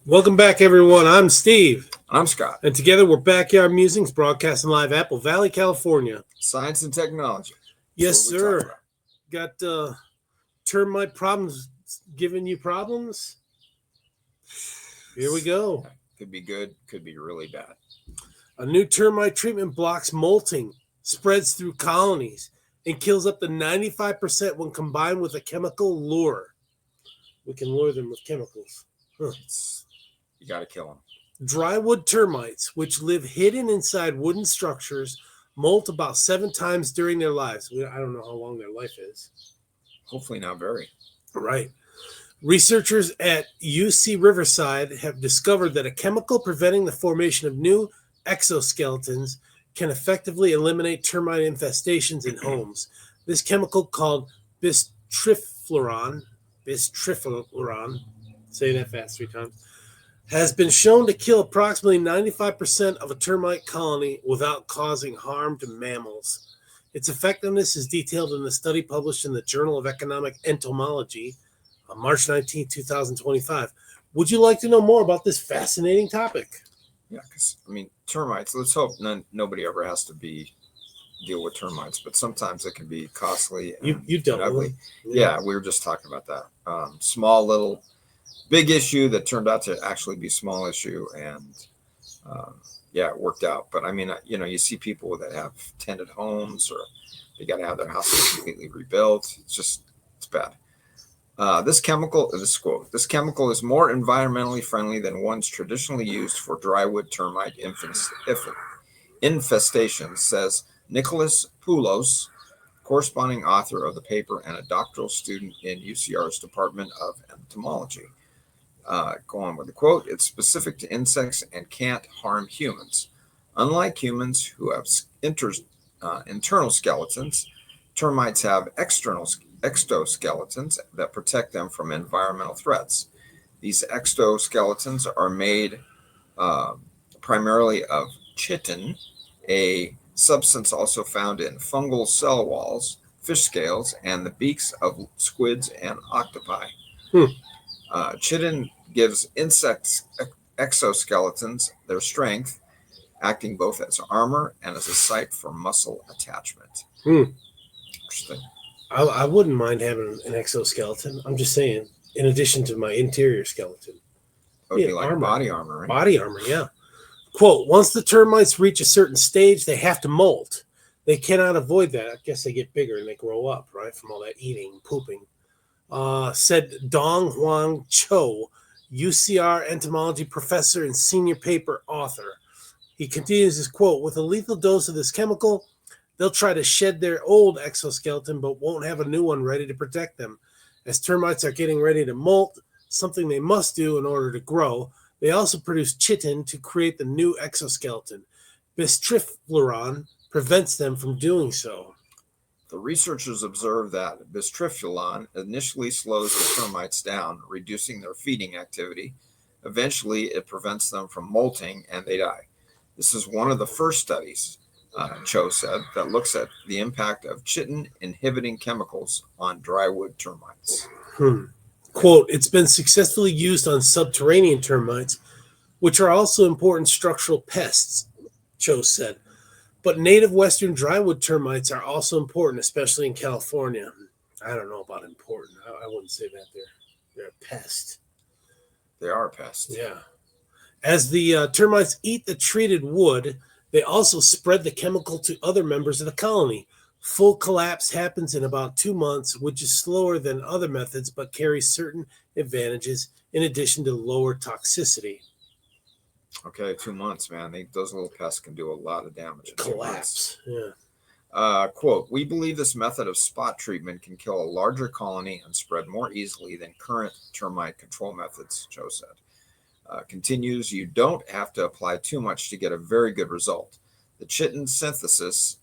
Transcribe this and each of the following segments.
Welcome back, everyone. I'm Steve. I'm Scott. And together we're Backyard Musings, broadcasting live Apple Valley, California. Science and technology. Yes, sir. Got termite problems giving you problems? Here we go. Could be good, could be really bad. A new termite treatment blocks molting, spreads through colonies, and kills up to 95% when combined with a chemical lure. We can lure them with chemicals. Huh. You got to kill them. Drywood termites, which live hidden inside wooden structures, molt about 7 times during their lives. I don't know how long their life is. Hopefully not very. Right. Researchers at UC Riverside have discovered that a chemical preventing the formation of new exoskeletons can effectively eliminate termite infestations in homes. This chemical, called bistrifluron, say that fast 3 times, has been shown to kill approximately 95% of a termite colony without causing harm to mammals. Its effectiveness is detailed in a study published in the Journal of Economic Entomology on March 19, 2025. Would you like to know more about this fascinating topic? Yeah, because, termites, let's hope nobody ever has to deal with termites, but sometimes it can be costly and ugly. Yeah, we were just talking about that. Small little... big issue that turned out to actually be small issue, and it worked out. But you see people that have tented homes, or they got to have their house completely rebuilt. It's bad. This chemical is more environmentally friendly than ones traditionally used for drywood termite infestations, says Nicholas Poulos, corresponding author of the paper and a doctoral student in UCR's Department of Entomology. Go on with the quote. It's specific to insects and can't harm humans. Unlike humans who have internal skeletons, termites have external exoskeletons that protect them from environmental threats. These exoskeletons are made primarily of chitin, a substance also found in fungal cell walls, fish scales, and the beaks of squids and octopi. Chitin gives insects exoskeletons their strength, acting both as armor and as a site for muscle attachment. Interesting. I wouldn't mind having an exoskeleton. I'm just saying, in addition to my interior skeleton. It would be like armor. Body armor, right? Body armor, yeah. Quote, once the termites reach a certain stage, they have to molt. They cannot avoid that. I guess they get bigger and they grow up, right, from all that eating and pooping. Said Dong Huang Cho, UCR entomology professor and senior paper author. He continues his quote, with a lethal dose of this chemical, they'll try to shed their old exoskeleton but won't have a new one ready to protect them. As termites are getting ready to molt, something they must do in order to grow, they also produce chitin to create the new exoskeleton. Bistrifluron prevents them from doing so. The researchers observed that bistrifluron initially slows the termites down, reducing their feeding activity. Eventually, it prevents them from molting and they die. This is one of the first studies, Cho said, that looks at the impact of chitin-inhibiting chemicals on drywood termites. Quote, it's been successfully used on subterranean termites, which are also important structural pests, Cho said. But native western drywood termites are also important, especially in California. I don't know about important. I wouldn't say that they're a pest. They are a pest. Yeah. As the termites eat the treated wood, they also spread the chemical to other members of the colony. Full collapse happens in about 2 months, which is slower than other methods, but carries certain advantages in addition to lower toxicity. Okay, 2 months, man. Those little pests can do a lot of damage. Collapse, yeah. Quote, we believe this method of spot treatment can kill a larger colony and spread more easily than current termite control methods, Joe said. Continues, you don't have to apply too much to get a very good result. The chitin synthesis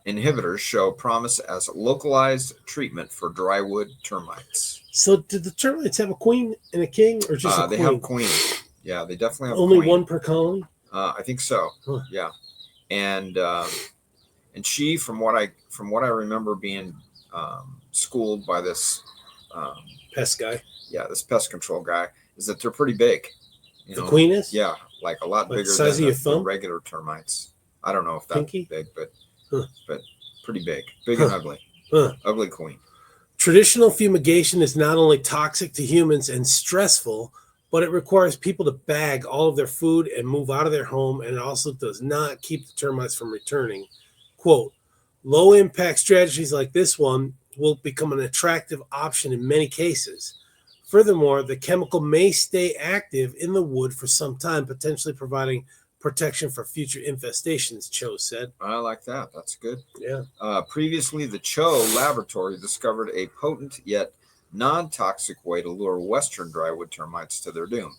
inhibitors show promise as localized treatment for drywood termites. So did the termites have a queen and a king, or just a queen? They have queens. Yeah, they definitely have only queen. One per colony? I think so. Huh. Yeah, and she, from what I remember being schooled by this pest guy. this pest control guy, is that they're pretty big. The queen is? Yeah, like a lot Like bigger the size than of your the thumb? regular termites. I don't know if that's Pinky? big, but Huh. but pretty big. Big and ugly. Huh. Ugly queen. Traditional fumigation is not only toxic to humans and stressful, but it requires people to bag all of their food and move out of their home, and it also does not keep the termites from returning. Quote, low impact strategies like this one will become an attractive option in many cases. Furthermore, the chemical may stay active in the wood for some time, potentially providing protection for future infestations, Cho said. I like that. That's good. Yeah. Previously, the Cho laboratory discovered a potent yet non-toxic way to lure western drywood termites to their doom.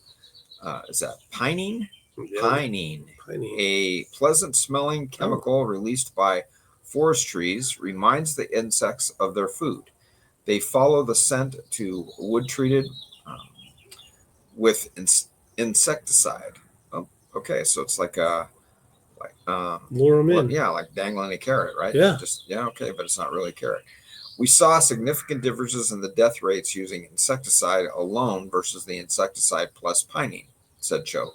Is that pinene? Yeah. Pinene, Pinene. a pleasant-smelling chemical released by forest trees, reminds the insects of their food. They follow the scent to wood treated with insecticide. Oh, okay, so it's like Lure them in. yeah, like dangling a carrot, right? Yeah. Okay, but it's not really a carrot. We saw significant differences in the death rates using insecticide alone versus the insecticide plus pinene, said Cho.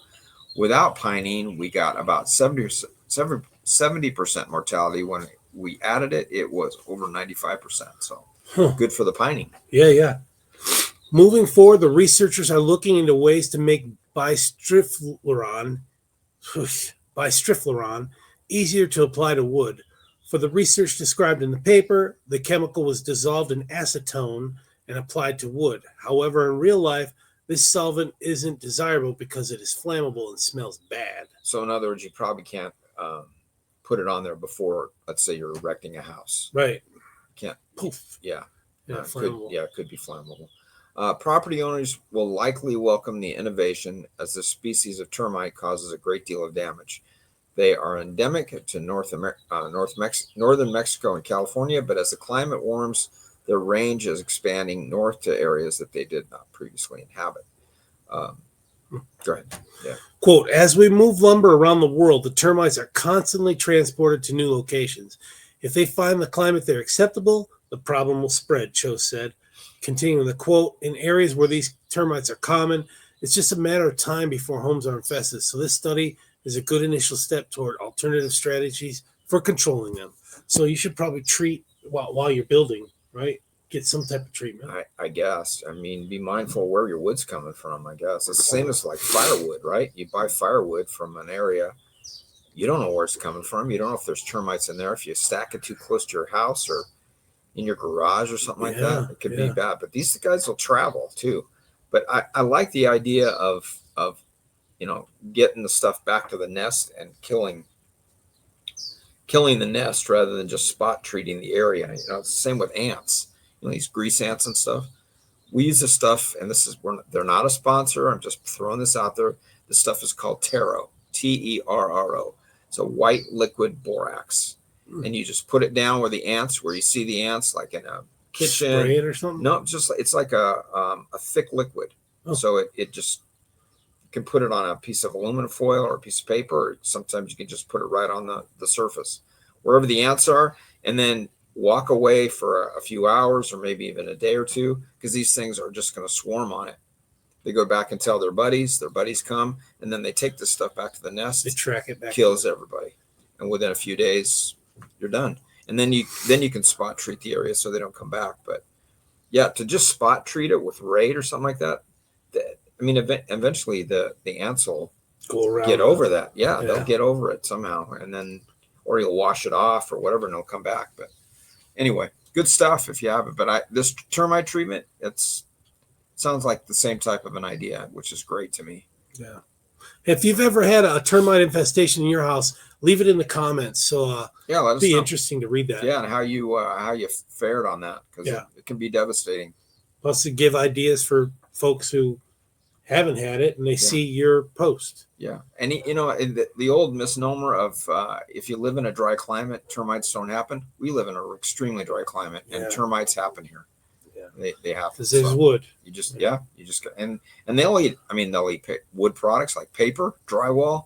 Without pinene, we got about 70% mortality. When we added it, it was over 95%. So good for the pinene. Yeah. Moving forward, the researchers are looking into ways to make bistrifluron easier to apply to wood. For the research described in the paper, the chemical was dissolved in acetone and applied to wood. However, in real life, this solvent isn't desirable because it is flammable and smells bad. So in other words, you probably can't put it on there before, let's say, you're erecting a house. Right. Can't. Poof. Yeah. Flammable. It could be flammable. Property owners will likely welcome the innovation, as this species of termite causes a great deal of damage. They are endemic to northern Mexico and California, but as the climate warms, their range is expanding north to areas that they did not previously inhabit. Go ahead. Yeah. Quote, as we move lumber around the world, the termites are constantly transported to new locations. If they find the climate there acceptable, the problem will spread, Cho said. Continuing the quote, in areas where these termites are common, it's just a matter of time before homes are infested. So this study is a good initial step toward alternative strategies for controlling them. So you should probably treat while you're building, right? Get some type of treatment. I guess. I mean, be mindful where your wood's coming from, I guess. It's the same as like firewood, right? You buy firewood from an area, you don't know where it's coming from. You don't know if there's termites in there. If you stack it too close to your house or in your garage or something like that, it could be bad. But these guys will travel too. But I like the idea of getting the stuff back to the nest and killing the nest rather than just spot treating the area. It's the same with ants. These grease ants and stuff. We use this stuff, and they're not a sponsor. I'm just throwing this out there. This stuff is called Terro, Terro. It's a white liquid borax, and you just put it down where you see the ants, like in a kitchen. Spray it or something? No, it's like a thick liquid. Oh. So it just, you can put it on a piece of aluminum foil or a piece of paper. Or sometimes you can just put it right on the surface, wherever the ants are, and then walk away for a few hours or maybe even a day or two, because these things are just going to swarm on it. They go back and tell their buddies come, and then they take this stuff back to the nest. They track it back. Kills everybody. And within a few days, you're done. And then you can spot treat the area so they don't come back. But yeah, to just spot treat it with Raid or something like that, eventually the ants will go around, get over that. Yeah, they'll get over it somehow. And then, or you'll wash it off or whatever, and it'll come back. But anyway, good stuff if you have it. But this termite treatment, sounds like the same type of an idea, which is great to me. Yeah. If you've ever had a termite infestation in your house, leave it in the comments. So it'd be interesting to read that. Yeah, and how you fared on that, because it can be devastating. Plus, to give ideas for folks who haven't had it and they see your post. Yeah, and the old misnomer of if you live in a dry climate, termites don't happen. We live in an extremely dry climate, and termites happen here. Yeah, they have, because there's wood. You just and they'll eat. They'll eat wood products like paper, drywall.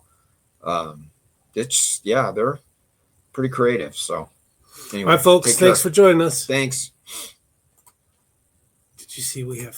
They're pretty creative. So anyway, all right, folks, thanks for joining us. Thanks. Did you see we have